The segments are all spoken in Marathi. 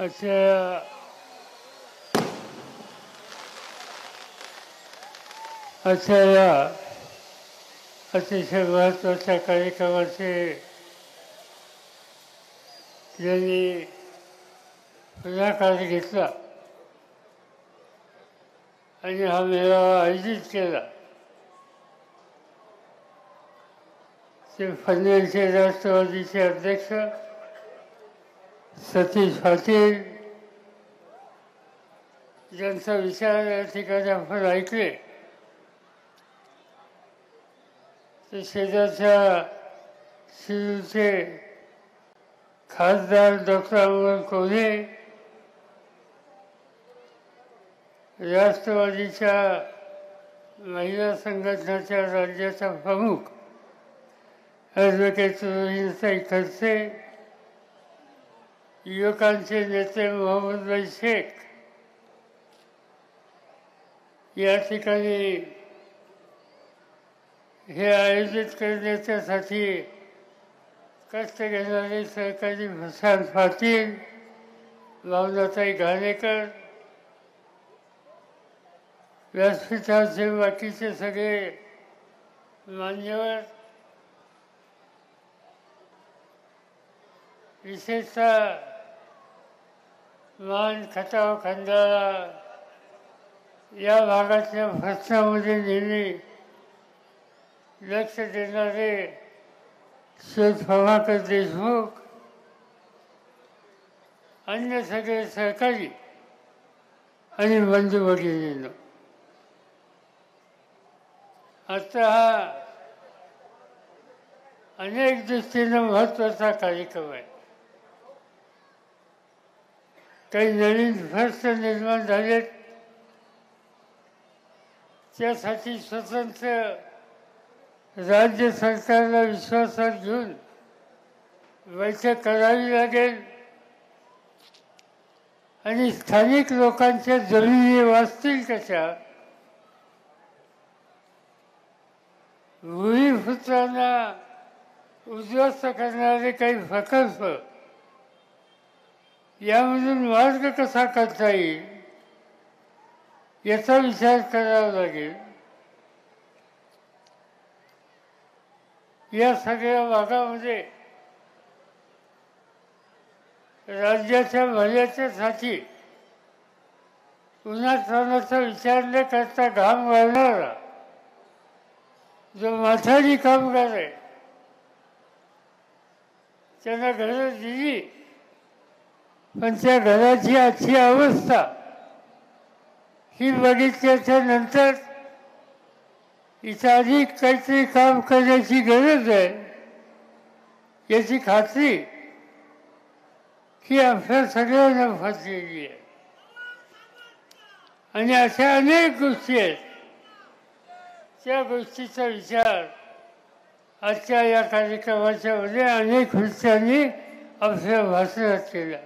आजच्या या अतिशय महत्त्वाच्या कार्यक्रमाचे ज्यांनी पुढाकार घेतला आणि हा मेळावा आयोजित केला ते पनवेलचे राष्ट्रवादीचे अध्यक्ष सतीश पाटील, ज्यांचा विचार या ठिकाणी आपण ऐकले, ते शेजारच्या शिरूरचे खासदार डॉक्टर अमोल कोल्हे, राष्ट्रवादीच्या महिला संघटनेच्या राज्याच्या प्रमुख ॲडव्होकेट रोहिणीताई खडसे, युवकांचे नेते मोहम्मद शेख या ठिकाणी हे आयोजित करण्याच्यासाठी कष्ट घेणारे सहकारी प्रशांत पाटील, भावनाताई घाणेकर, व्यासपीठाचे बाकीचे सगळे मान्यवर, विशेषतः मान, खटाव, खंडाळा या भागातल्या प्रश्नामध्ये नेहमी लक्ष देणारे शोध प्रभाकर देशमुख, अन्य सगळे सहकारी आणि बंधू भगिनींनो, आता हा अनेक दृष्टीनं महत्त्वाचा कार्यक्रम आहे. काही नवीन प्रश्न निर्माण झालेत, त्यासाठी स्वतंत्र राज्य सरकारला विश्वासात घेऊन बैठक करावी लागेल आणि स्थानिक लोकांच्या जमिनी वाचतील कशा, भूमिपुत्रांना उद्ध्वस्त करणारे काही प्रकल्प यामधून मार्ग कसा करता येईल याचा विचार करावा लागेल. या सगळ्या भागामध्ये राज्याच्या भल्याच्यासाठी उन्हातान्हाचा विचार न करता घाम गाळणारा जो माथाडी कामगार आहे त्यांना घरं दिली, पण त्या घराची आजची अवस्था ही बघितल्याच्या नंतर इथं अधिक काहीतरी काम करण्याची गरज आहे याची खात्री ही आपल्या सगळ्यांना फासलेली आहे. आणि अशा अनेक गोष्टी आहेत, त्या गोष्टीचा विचार आजच्या या कार्यक्रमाच्या मध्ये अनेक विषयांनी आपल्या भाषणात केला.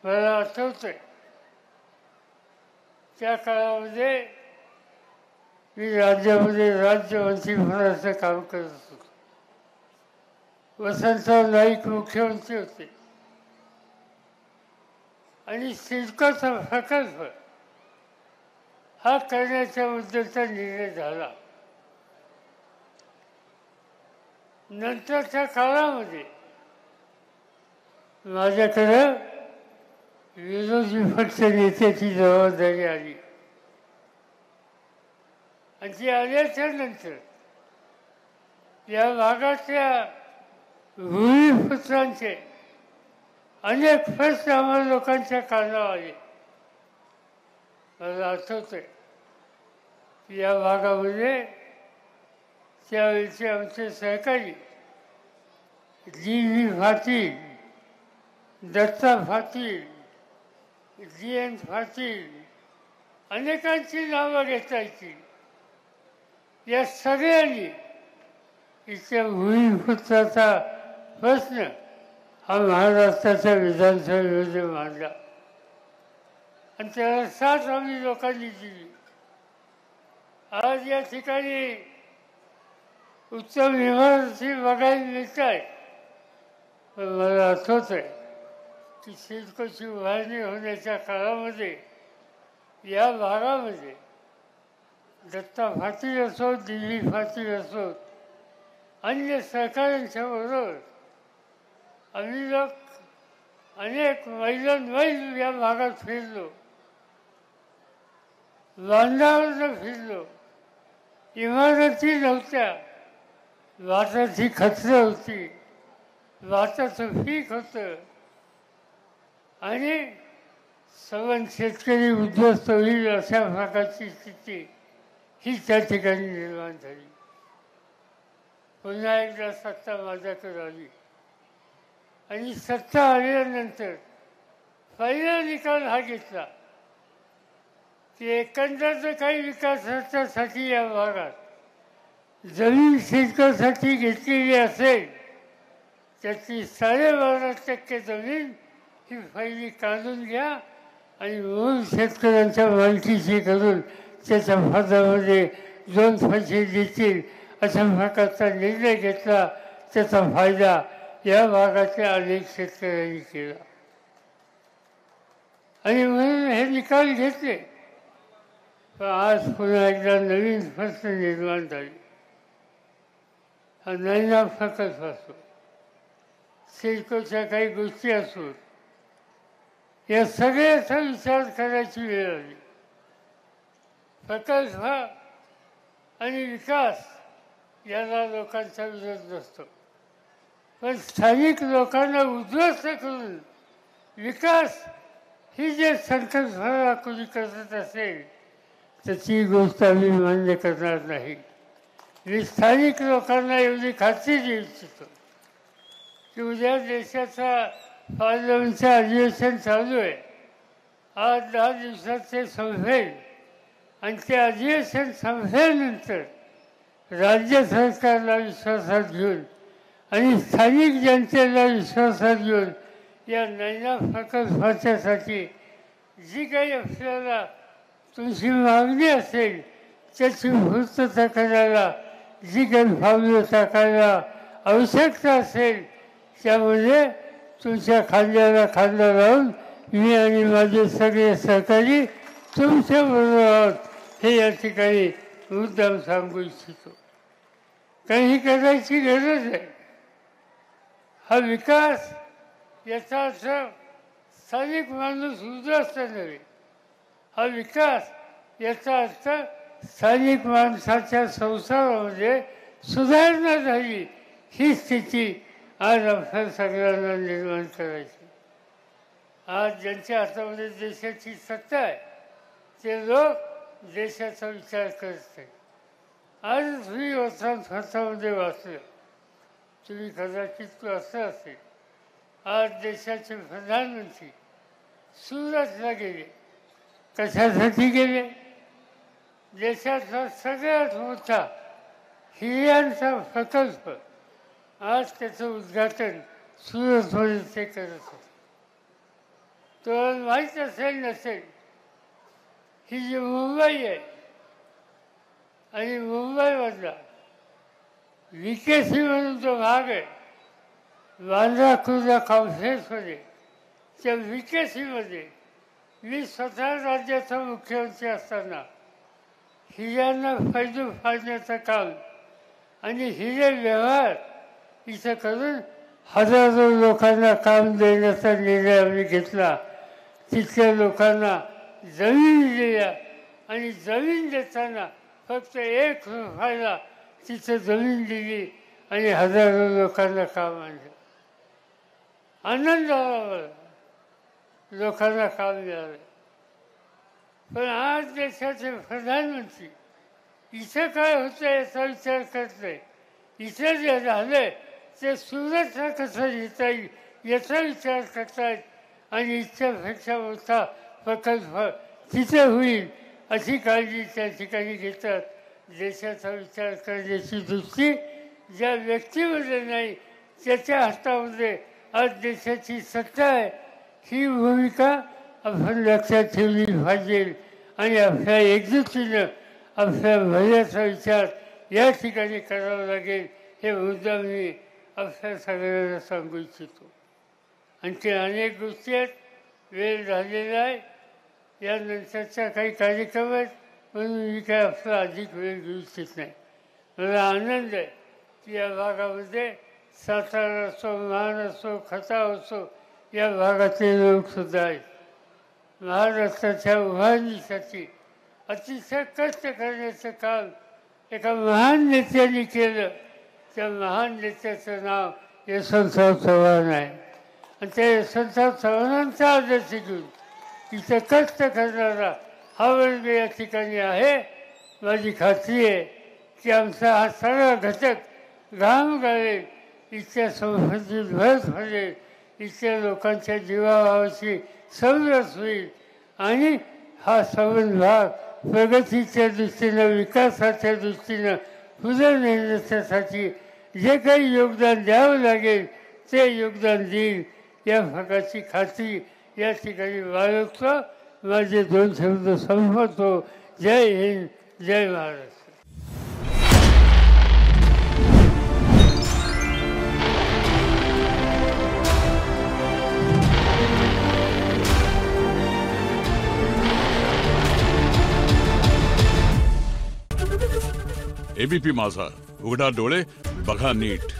मला आठवतंय त्या काळामध्ये मी राज्यामध्ये राज्यमंत्रीपदाचं काम करत होतो. वसंतराव नाईक मुख्यमंत्री होते आणि सिडकोचा प्रकल्प हा करण्याच्या मुद्द्याचा निर्णय झाला. नंतरच्या काळामध्ये माझ्याकडं विरोधी पक्ष नेत्याची जबाबदारी आली आणि ती आल्याच्या नंतर या भागातल्या भूमिपुत्रांचे अनेक प्रश्न आम्हाला लोकांच्या कानावर आले. मला आठवतंय की या भागामध्ये त्यावेळेचे आमचे सहकारी G V Patil, Datta Patil, G N Patil, अनेकांची नावं घेता येतील. या सगळ्यांनी इथल्या भूमिपुत्राचा प्रश्न हा महाराष्ट्राच्या विधानसभेमध्ये मांडला आणि त्याला साथ आम्ही लोकांनी दिली. आज या ठिकाणी उत्तम इमारती बघायला मिळत आहे, पण मला आठवत आहे की सिडकोची उभारणी होण्याच्या काळामध्ये या भागामध्ये दत्ता फातील असो, दिल्ली फातील असो, अन्य सहकाऱ्यांच्या बरोबर आम्ही लोक अनेक मैल या भागात फिरलो, बांधावर फिरलो. इमारती नव्हत्या, वाटाची खचरं होती, वाटाचं पीक होतं आणि सवन शेतकरी उद्ध्वस्त होईल अशा प्रकारची स्थिती ही त्या ठिकाणी निर्माण झाली. पुन्हा एकदा सत्ता माझ्याकडे आली आणि सत्ता आल्यानंतर पहिला निकाल हा घेतला की एकंदर काही विकासासाठी या भागात जमीन सिडकोसाठी घेतलेली असेल त्याची 12.5% जमीन ही पहिली काढून घ्या आणि मूळ शेतकऱ्यांच्या मालकीची करून त्याच्या फायद्यामध्ये 2 पैसे देतील अशा प्रकारचा निर्णय घेतला. त्याचा फायदा या भागाच्या अनेक शेतकऱ्यांनी केला आणि म्हणून हे निकाल घेतले. पण आज पुन्हा एकदा नवीन प्रश्न निर्माण झाले. हा नैना प्रकल्प असो, सिडकोच्या काही गोष्टी असो, या सगळ्याचा विचार करायची वेळ आली. प्रकल्प आणि विकास याला लोकांचा विरोध नसतो, पण स्थानिक लोकांना उद्ध्वस्त करून विकास ही जे संकल्पना कोणी करत असेल त्याची गोष्ट आम्ही मान्य करणार नाही. मी स्थानिक लोकांना एवढी खात्री देऊ इच्छितो की उद्या देशाचा पार्लमेंटचं अधिवेशन चालू आहे. आज 10 दिवसात ते संपेल आणि ते अधिवेशन संपल्यानंतर राज्य सरकारला विश्वासात घेऊन आणि स्थानिक जनतेला विश्वासात घेऊन या नैना प्रकल्पाच्यासाठी जी काही आपल्याला तुमची मागणी असेल त्याची पूर्तता करायला जी काही पावलं टाकायला आवश्यकता असेल त्यामध्ये तुमच्या खांद्याला खांदा लावून मी आणि माझे सगळे सहकारी तुमच्याबरोबर आहोत हे या ठिकाणी मुद्दाम सांगू इच्छितो. काही करायची गरज आहे. हा विकास याचा अर्थ स्थानिक माणूस उद्ध्वस्त नव्हे. हा विकास याचा अर्थ स्थानिक माणसाच्या संसारामध्ये सुधारणा झाली ही स्थिती आज आपल्या सगळ्यांना निर्माण करायची. आज ज्यांच्या हातामध्ये देशाची सत्ता आहे ते लोक देशाचा विचार करत नाही. आज तुम्ही वर्तमानपत्रामध्ये वाचलं, तुम्ही कदाचित असं असेल, आज देशाचे प्रधानमंत्री सुरतला गेले. कशासाठी गेले? देशातला सगळ्यात मोठा हिऱ्यांचा प्रकल्प आज त्याचं उद्घाटन सुरतमध्ये ते करत होते. तर माहीत असेल नसेल, ही जी मुंबई आहे आणि मुंबईमधला विकेसी म्हणून जो भाग आहे बांद्रा कुर्ला कॉम्प्लेक्समध्ये, त्या विकेसीमध्ये मी स्वतः राज्याचा मुख्यमंत्री असताना हिऱ्यांना फायदे फाडण्याचं काम आणि हिरे व्यवहार इथं करून हजारो लोकांना काम देण्याचा निर्णय आम्ही घेतला. तिथल्या लोकांना जमीन दिल्या आणि जमीन देताना फक्त 1 रुपयाला तिथं जमीन दिली आणि हजारो लोकांना काम आणलं. आनंद झाला मला, लोकांना काम मिळालं. पण आज देशाचे प्रधानमंत्री इथं काय होतं याचा विचार करत नाही. इथं जे झालं ते सुरतला कसं घेता येईल याचा विचार करतायत आणि इच्छापेक्षा मोठा प्रकल्प तिथे होईल अशी काळजी त्या ठिकाणी घेतात. देशाचा विचार करण्याची दृष्टी ज्या व्यक्तीमध्ये नाही त्याच्या हातामध्ये आज देशाची सत्ता आहे ही भूमिका आपण लक्षात ठेवली पाहिजे आणि आपल्या एकजुटीनं आपल्या भल्याचा विचार या ठिकाणी करावा लागेल हे मुद्दा मी आपल्या सगळ्यांना सांगू इच्छितो. आणखी अनेक गोष्टी आहेत. वेळ झालेला आहे. यानंतरचा काही कार्यक्रम आहेत, म्हणून मी काय आपला अधिक वेळ घेऊ इच्छित नाही. मला आनंद आहे की या भागामध्ये सातारा असो, महाड असो, खटाव असो, या भागातले लोकसुद्धा आहेत. महाराष्ट्राच्या उभारणीसाठी अतिशय कष्ट करण्याचं काम एका महान नेत्याने केलं. त्या महान नेत्याचं नाव यशवंतराव चव्हाण आहे. आणि त्या यशवंतराव चव्हाणांचा आदर्श घेऊन इथं कष्ट करणारा हा वर्ग या ठिकाणी आहे. माझी खात्री आहे की आमचा हा सगळा घटक घाम गाळेल, इथल्या संस्कृतीत भर पडेल, इथल्या लोकांच्या जीवाभावाची समरस होईल आणि हा संबंध भाग प्रगतीच्या दृष्टीनं, विकासाच्या दृष्टीनं पुढे नेण्यासाठी जे काही योगदान द्यावं लागेल ते योगदान देईल या भागाची खात्री या ठिकाणी बाळगतो. माझे 2 शब्द संपवतो. जय हिंद, जय महाराष्ट्र. एबीपी माझा, उघडा डोळे बघा नीट.